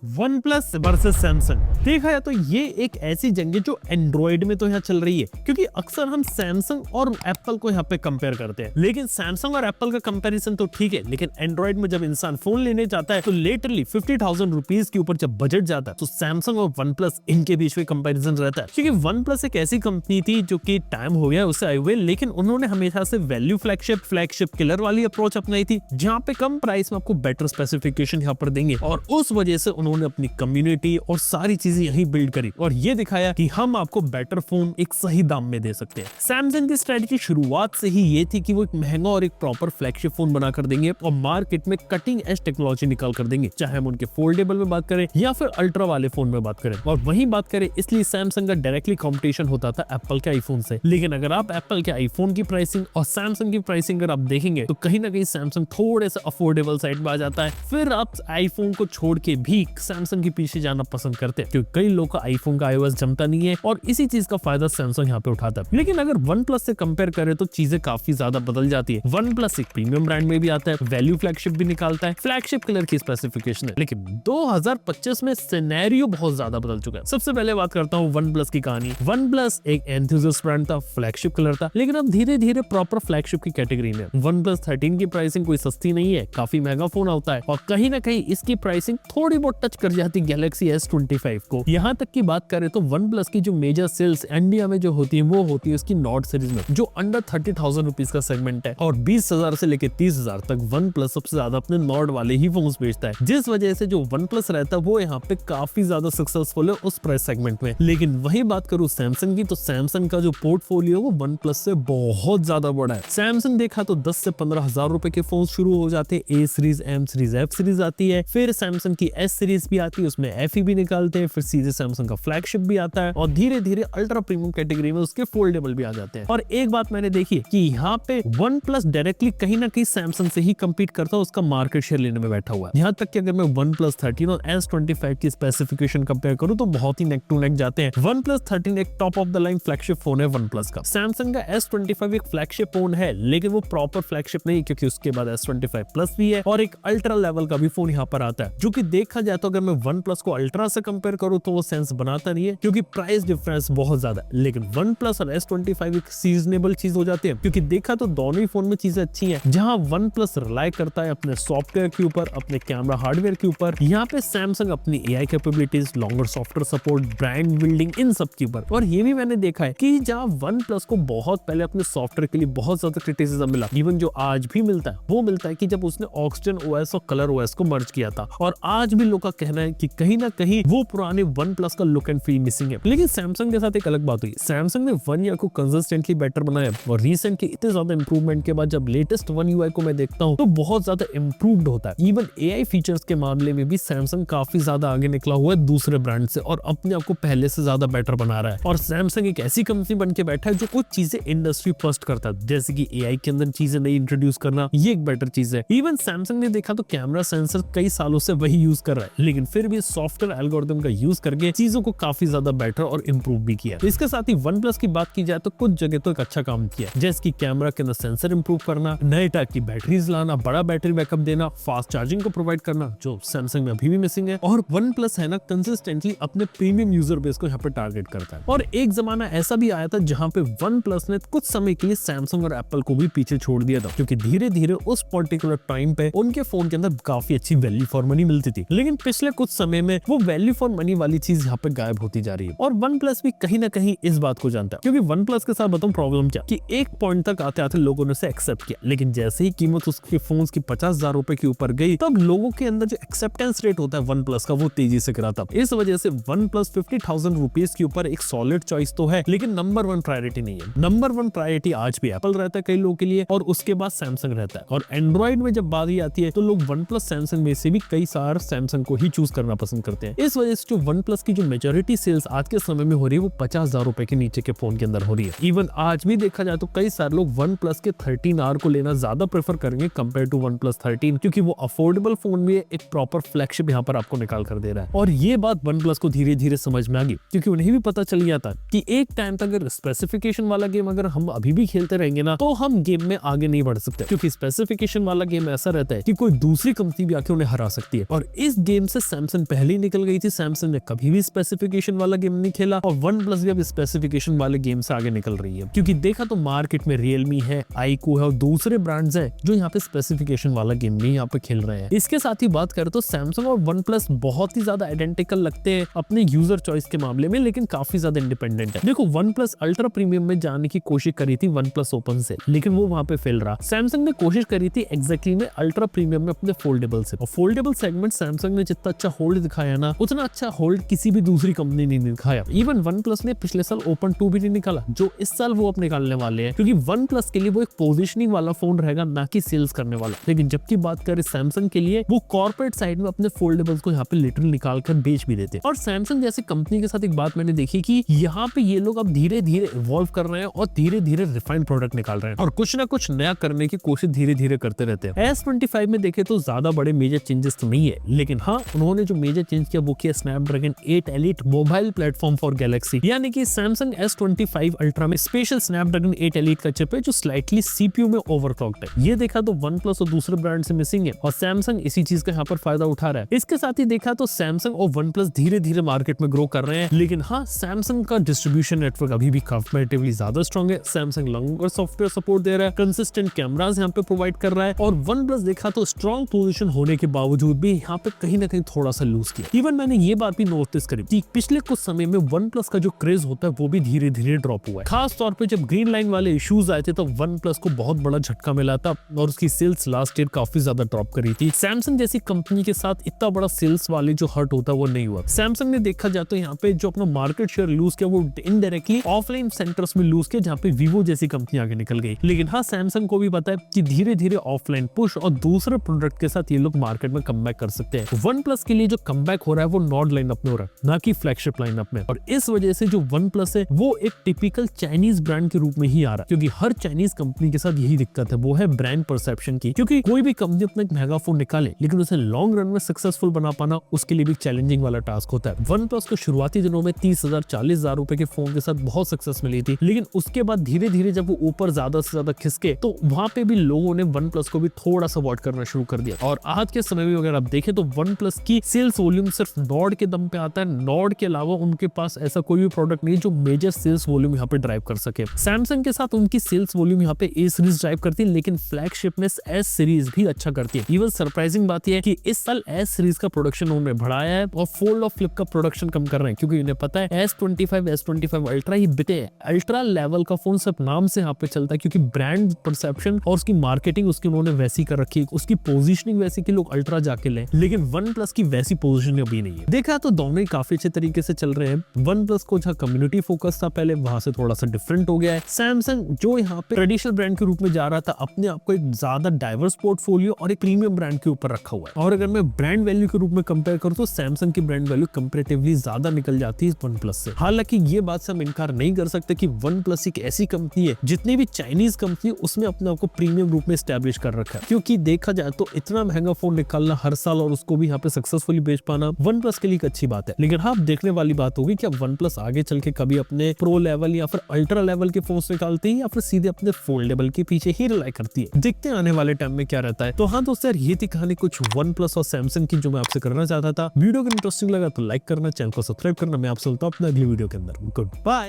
One plus versus Samsung. देखा जाए तो ये एक ऐसी जंग है जो एंड्रॉइड में तो यहाँ चल रही है, क्योंकि अक्सर हम सैमसंग और एप्पल को यहाँ पे कंपेयर करते हैं। लेकिन सैमसंग और एप्पल का कंपैरिजन तो ठीक है, लेकिन एंड्रॉइड में जब इंसान फोन लेने जाता है तो लिटरली 50,000 रुपीज के ऊपर जब बजट जाता है तो सैमसंग और वन प्लस इनके बीच में कंपेरिजन रहता है। क्योंकि वन प्लस एक ऐसी कंपनी थी जो कि टाइम हो गया उससे आए हुए, लेकिन उन्होंने हमेशा से वैल्यू फ्लैगशिप किलर वाली अप्रोच अपनाई थी, जहाँ पे कम प्राइस में आपको बेटर स्पेसिफिकेशन यहाँ पर देंगे, और उस वजह से उन्होंने अपनी कम्युनिटी और सारी चीजें यही बिल्ड करी और ये दिखाया कि हम आपको बेटर फोन एक सही दाम में दे सकते हैं। सैमसंग की स्ट्रेटजी शुरुआत से ही ये थी कि वो एक महंगा और एक प्रॉपर फ्लैगशिप फोन बनाकर देंगे और मार्केट में कटिंग एज टेक्नोलॉजी निकाल कर देंगे, चाहे हम उनके फोल्डेबल में बात करें या फिर अल्ट्रा वाले फोन में बात करें। और वही बात करें, इसलिए सैमसंग का डायरेक्टली कॉम्पिटिशन होता था एप्पल के आईफोन से। लेकिन अगर आप एप्पल के आईफोन की प्राइसिंग और सैमसंग की प्राइसिंग अगर आप देखेंगे तो कहीं ना कहीं सैमसंग थोड़े से अफोर्डेबल साइड में आ जाता है। फिर आप आईफोन को छोड़ के भी सैमसंग के पीछे जाना पसंद करते हैं, क्योंकि कई लोग का आईफोन का iOS जमता नहीं है और इसी चीज का फायदा सैमसंग यहाँ पे उठाता है। लेकिन अगर वन प्लस से कंपेयर करें तो चीजें काफी ज्यादा बदल जाती है। वन प्लस एक प्रीमियम ब्रांड में भी आता है, वैल्यू फ्लैगशिप भी निकालता है, फ्लैगशिप कलर की स्पेसिफिकेशन है। लेकिन 2025 में सिनेरियो बहुत ज्यादा बदल चुका है। सबसे पहले बात करता हूँ वन प्लस की कहानी। वन प्लस एक एंथुसियास्ट ब्रांड था, फ्लैगशिप कलर था, लेकिन अब धीरे धीरे प्रॉपर फ्लैगशिप की कैटेगरी में। वन प्लस 13 की प्राइसिंग कोई सस्ती नहीं है, काफी महंगा फोन होता है और कहीं ना कहीं इसकी प्राइसिंग थोड़ी बहुत टच कर जाती गैलेक्सी S25 को। यहाँ तक की बात करें तो वन प्लस की जो मेजर सेल्स इंडिया में जो होती है वो होती है उसकी नॉट सीरीज में, जो अंडर 30,000 रुपीज का सेगमेंट है, और 20,000 से लेकर 30,000 तक वन प्लस सबसे ज्यादा अपने नॉट वाले ही फोन बेचता है, जिस वजह से जो वन प्लस रहता है वो यहाँ पे काफी ज्यादा सक्सेसफुल है उस प्राइस सेगमेंट में। लेकिन वही बात करूँ सैमसंग की, तो सैमसंग का जो पोर्टफोलियो वो वन प्लस से बहुत ज्यादा बड़ा है। सैमसंग देखा तो 10 से 15,000 रुपए के फोन शुरू हो जाते हैं। A series, M series, F series आती है, फिर सैमसंग की एस सीरीज भी आती है, उसमें एफई भी निकालते हैं, फिर सीधे सैमसंग का फ्लैगशिप भी आता है और धीरे धीरे अल्ट्रा प्रीमियम कैटेगरी में उसके फोल्डेबल भी आ जाते हैं। और एक बात मैंने देखी कि यहाँ पे वन प्लस डायरेक्टली कहीं ना कहीं सैमसंग से ही कम्पीट करता है, उसका मार्केट शेयर लेने में बैठा हुआ है। यहाँ तक कि अगर मैं वन प्लस 13 और S25 की स्पेसिफिकेशन कंपेयर करूँ तो बहुत ही नेक टू नेक जाते हैं। वन प्लस 13 एक top of the line flagship phone है वन प्लस का। सैमसंग का S25 एक फ्लैगशिप फोन है, लेकिन वो प्रॉपर फ्लैगशिप नहीं, क्योंकि उसके बाद S25 प्लस भी है और एक अल्ट्रा लेवल का भी फोन यहाँ पर आता है, जो कि देखा जाए तो अगर मैं वन प्लस को अल्ट्रा से कंपेयर करूँ तो वो सेंस बनाता नहीं है, क्योंकि प्राइस डिफरेंस बहुत ज्यादा है। लेकिन वन प्लस और S25 एक सीजनेबल चीज हो जाती है, क्योंकि देखा तो दोनों ही फोन में चीजें अच्छी हैं। जहां वन प्लस रिलाई करता है अपने सॉफ्टवेयर के ऊपर, अपने कैमरा हार्डवेयर के ऊपर, यहाँ पे सैमसंग अपनी AI capabilities, longer software support, brand building, इन सब के ऊपर। और ये भी मैंने देखा है कि जहाँ वन प्लस को बहुत पहले अपने सॉफ्टवेयर के लिए बहुत ज्यादा क्रिटिसिज्म मिला, इवन जो आज भी मिलता है वो मिलता है कि जब उसने ऑक्सीजन OS और कलर OS को मर्ज किया था, और आज भी लोग का कहना है कि कहीं ना कहीं वो पुराने वन प्लस का लुक एंड फील मिसिंग है। लेकिन सैमसंग के साथ एक अलग बात हुई, सैमसंग ने वन ईयर को कंसिस्टेंटली बेटर बनाया और रिसेंट के इतने ज्यादा इंप्रूवमेंट के बाद जब लेटेस्ट वन UI को मैं देखता हूँ तो बहुत ज्यादा इंप्रूव्ड होता है। इवन AI फीचर्स के मामले में भी सैमसंग काफी ज्यादा आगे निकला हुआ है दूसरे ब्रांड से और अपने आप को पहले से ज्यादा बेटर बना रहा है। और सैमसंग एक ऐसी कंपनी बन के बैठा है जो कुछ चीजें इंडस्ट्री फर्स्ट करता है, जैसे कि AI के अंदर चीजें नई इंट्रोड्यूस करना, ये एक बेटर चीज है। इवन सैमसंग ने देखा तो कैमरा सेंसर कई सालों से वही यूज कर रहा है, लेकिन फिर भी सॉफ्टवेयर एल्गोरिथम का यूज करके चीजों को काफी ज्यादा बेटर और इंप्रूव भी किया। इसके साथ ही वन प्लस की बात की जाए तो कुछ जगह तो एक अच्छा काम किया, जैसे कि कैमरा के अंदर सेंसर इंप्रूव करना, नए टाइप की बैटरीज लाना, बड़ा बैटरी बैकअप देना, फास्ट चार्जिंग को प्रोवाइड करना, जो सैमसंग में अभी भी मिसिंग है। और वन प्लस है ना कंसिस्टेंटली अपने प्रीमियम यूजर बेस को यहाँ पे टारगेट करता है। और एक जमाना ऐसा भी आया था जहाँ पे वन प्लस ने कुछ समय के लिए सैमसंग और एप्पल को भी पीछे छोड़ दिया था, क्योंकि धीरे धीरे उस पर्टिकुलर टाइम पे उनके फोन के अंदर काफी अच्छी वैल्यू फॉर मनी मिलती थी। लेकिन पिछले कुछ समय में वो वैल्यू फॉर मनी वाली चीज यहाँ पे गायब होती जा रही है और वन प्लस भी कहीं ना कहीं इस बात को जानता है। क्योंकि वन प्लस के साथ बताऊं प्रॉब्लम क्या, कि एक पॉइंट तक आते आते लोगों ने उसे एक्सेप्ट किया, लेकिन जैसे ही कीमत उसके फोन की 50,000 रुपए के ऊपर गई, तब लोगों के अंदर जो एक्सेप्टेंस रेट होता है वन प्लस का वो तेजी से गिरा था। इस वजह से वन प्लस 50,000 रुपीज के ऊपर एक सॉलिड चॉइस तो है, लेकिन नंबर वन प्रायोरिटी नहीं है। नंबर वन प्रायोरिटी आज भी एप्पल रहता है कई लोगों के लिए, और उसके बाद सैमसंग रहता है। और एंड्रॉइड में जब बात आती है तो लोग वन प्लस सैमसंग में से भी कई सारे सैमसंग को ही चूज करना पसंद करते हैं। इस वजह से जो वन प्लस की जो मेजोरिटी सेल्स आज के समय में हो रही है वो 50,000 रुपए के नीचे के फोन के अंदर हो रही है। इवन आज भी देखा जाए तो कई सारे लोग वन प्लस के 13R को लेना ज्यादा प्रेफर करेंगे कंपेयर टू वन प्लस 13, क्योंकि वो अफोर्डेबल फोन में एक प्रॉपर फ्लैगशिप यहाँ पर आपको निकाल कर दे रहा है। और ये बात वन प्लस को धीरे धीरे समझ में आ गई, क्योंकि उन्हें भी पता चल गया था कि एक टाइम तक अगर स्पेसिफिकेशन वाला गेम अगर हम अभी भी खेलते रहेंगे ना तो हम गेम में आगे नहीं बढ़ सकते, क्योंकि स्पेसिफिकेशन वाला गेम ऐसा रहता है कि कोई दूसरी कंपनी भी आके उन्हें हरा सकती है। और इस गेम से सैमसंग पहले ही निकल गई थी। सैमसंग ने कभी भी स्पेसिफिकेशन वाला गेम नहीं खेला और वन प्लस भी अब स्पेसिफिकेशन वाले गेम से आगे निकल रही है, क्योंकि देखा तो मार्केट में रियलमी है, iQOO है और दूसरे ब्रांड्स हैं जो यहाँ पे स्पेसिफिकेशन वाला गेम नहीं यहाँ पे खेल रहे हैं। इसके साथ ही बात करें तो सैमसंग और वन प्लस बहुत ही ज्यादा आइडेंटिकल लगते हैं अपने यूजर चॉइस के मामले में, लेकिन काफी ज्यादा इंडिपेंडेंट है। देखो वन प्लस अल्ट्रा प्रीमियम में जाने की कोशिश करी थी वन प्लस ओपन से, लेकिन वो वहां पे फेल रहा। सैमसंग ने कोशिश करी थी एग्जैक्टली में अल्ट्रा प्रीमियम में अपने फोल्डेबल से, और फोल्डेबल सेगमेंट सैमसंग ने जितना अच्छा होल्ड दिखाया ना, उतना अच्छा होल्ड किसी भी दूसरी कंपनी ने नहीं दिखाया। इवन वन प्लस ने पिछले साल ओपन 2 भी नहीं निकाला, जो इस साल वो अब निकालने वाले हैं, क्योंकि वन प्लस के लिए वो एक पोजिशनिंग वाला फोन रहेगा, ना कि सेल्स करने वाला। लेकिन जबकि बात करें सैमसंग के लिए, वो कॉर्पोरेट साइड में अपने फोल्डेबल्स को यहाँ पे लिटरली निकाल कर बेच भी देते हैं। और सैमसंग जैसी कंपनी के साथ एक बात मैंने देखी कि यहाँ पे ये लोग अब धीरे धीरे इवॉल्व कर रहे हैं और धीरे धीरे रिफाइंड प्रोडक्ट निकाल रहे हैं और कुछ ना कुछ नया करने की कोशिश धीरे धीरे करते रहते हैं। S25 में देखे तो ज्यादा बड़े मेजर चेंजेस तो नहीं है, लेकिन हाँ उन्होंने जो मेजर चेंज किया वो किया Snapdragon 8 elite mobile platform for Galaxy, यानी कि सैमसंग S25 अल्ट्रा में स्पेशल स्नैपड्रैगन 8 एलीट का चिप है जो स्लाइटली CPU में ओवरक्लॉक्ड है। ये देखा तो वन प्लस और दूसरे ब्रांड से मिसिंग है और सैमसंग इसी चीज का यहाँ पर फायदा उठा रहा है। इसके साथ ही देखा तो सैमसंग और वन प्लस धीरे धीरे मार्केट में ग्रो कर रहे हैं, लेकिन हाँ सैमसंग का डिस्ट्रीब्यूशन नेटवर्क अभी भी कंपैरेटिवली ज्यादा स्ट्रॉन्ग है। सैमसंग लॉन्गर सॉफ्टवेयर सपोर्ट दे रहा है, कंसिस्टेंट कैमरास यहाँ पे प्रोवाइड कर रहा है, और वन प्लस देखा तो स्ट्रॉन्ग पोजीशन होने के बावजूद भी यहाँ पे कहीं ना कहीं थोड़ा सा लूज किया। इवन मैंने ये बात भी नोटिस करी कि पिछले कुछ समय में वन प्लस का जो क्रेज होता है वो भी धीरे धीरे ड्रॉप हुआ है। खास तौर पे जब ग्रीन लाइन वाले इश्यूज आए थे तो वन प्लस को बहुत बड़ा झटका मिला था और उसकी सेल्स लास्ट ईयर काफी ज्यादा ड्रॉप करी थी। सैमसंग जैसी कंपनी के साथ इतना बड़ा सेल्स वाले जो हर्ट होता है वो नहीं हुआ। सैमसंग ने देखा जाए तो यहाँ पे जो अपना मार्केट शेयर लूज किया वो इनडायरेक्टली ऑफलाइन सेंटर्स में लूज किया, जहाँ पे वीवो जैसी कंपनी आगे निकल गई। लेकिन हाँ सैमसंग को भी पता है कि धीरे धीरे ऑफलाइन पुश और दूसरे प्रोडक्ट के साथ ये लोग मार्केट में कमबैक कर सकते हैं। वन प्लस के लिए जो कमबैक हो रहा है वो नॉर्ड लाइनअप में हो रहा है, ना कि फ्लैगशिप लाइनअप में, और इस वजह से जो वन प्लस है वो एक टिपिकल चाइनीज ब्रांड के रूप में ही आ रहा है, क्योंकि हर चाइनीज कंपनी के साथ यही दिक्कत है, वो है ब्रांड परसेप्शन की। क्योंकि कोई भी कंपनी अपना एक महंगा फोन निकाले लेकिन उसे लॉन्ग रन में सक्सेसफुल बना पाना उसके लिए भी चैलेंजिंग वाला टास्क होता है। वन प्लस को शुरुआती दिनों में 30,000 40,000 रुपए के फोन के साथ बहुत सक्सेस मिली थी, लेकिन उसके बाद धीरे धीरे जब वो ऊपर ज्यादा से ज्यादा खिसके तो वहां पे भी लोगों ने वन प्लस को भी थोड़ा सा वॉट करना शुरू कर दिया। और आज के समय में अगर आप देखें तो वन प्लस की सेल्स वॉल्यूम सिर्फ नॉर्ड के दम पे आता है। नॉर्ड के अलावा उनके पास ऐसा कोई भी प्रोडक्ट नहीं जो मेजर सेल्स वॉल्यूम यहाँ पे ड्राइव कर सके। सैमसंग के साथ उनकी सेल्स वॉल्यूम यहाँ पे A सीरीज ड्राइव करती है, लेकिन फ्लैगशिप में S सीरीज भी अच्छा करती है। इवन सरप्राइजिंग बात यह है कि इस साल S सीरीज का प्रोडक्शन उन्होंने बढ़ाया है और फोल्ड और फ्लिप का प्रोडक्शन कम कर रहे हैं, क्योंकि उन्हें पता है S25 अल्ट्रा ही बिके। अल्ट्रा लेवल का फोन सिर्फ नाम से यहाँ पे चलता है, क्योंकि ब्रांड परसेप्शन और उसकी मार्केटिंग उसकी उन्होंने वैसी कर रखी है, उसकी पोजीशनिंग वैसी कि लोग अल्ट्रा जाके लें, लेकिन वन प्लस की वैसी पोजीशनिंग अभी नहीं है। देखा तो दोनों ही काफी अच्छे तरीके से चल रहे हैं। वन प्लस को जहाँ कम्युनिटी फोकस था पहले, वहां से थोड़ा सा डिफरेंट हो गया है। सैमसंग जो यहाँ पे ट्रेडिशनल ब्रांड के रूप में जा रहा था, अपने आप को एक ज्यादा डाइवर्स पोर्टफोलियो और एक प्रीमियम ब्रांड के ऊपर रखा हुआ है। और अगर मैं ब्रांड वैल्यू के रूप में कंपेयर करूं तो सैमसंग की ब्रांड वैल्यू कंपैरेटिवली ज्यादा निकल जाती है वन प्लस से। हालांकि ये बात से हम इनकार नहीं कर सकते कि वन प्लस एक ऐसी कंपनी है जितनी भी चाइनीज कंपनी उसमें अपने आप को प्रीमियम रूप में स्टैब्लिश कर रखा है, क्योंकि देखा जाए तो इतना महंगा फोन निकालना हर साल और उसको भी यहाँ पे सक्सेसफुली बेच पाना वन प्लस के लिए एक अच्छी बात है। लेकिन हाँ देखने वाली बात होगी कि वन प्लस आगे चल के कभी अपने प्रो लेवल या फिर अल्ट्रा लेवल के फोन निकालती है या फिर सीधे अपने फोल्डेबल के पीछे ही रिलाई करती है। देखते हैं आने वाले टाइम में क्या रहता है। तो हाँ दोस्तों यार, ये थी कहानी कुछ वन प्लस और सैमसंग की जो मैं आपसे करना चाहता था। वीडियो को इंटरेस्टिंग लगा तो लाइक करना, चैनल को सब्सक्राइब करना। मैं आपसे मिलता हूं अपने अगली वीडियो के अंदर। Good bye.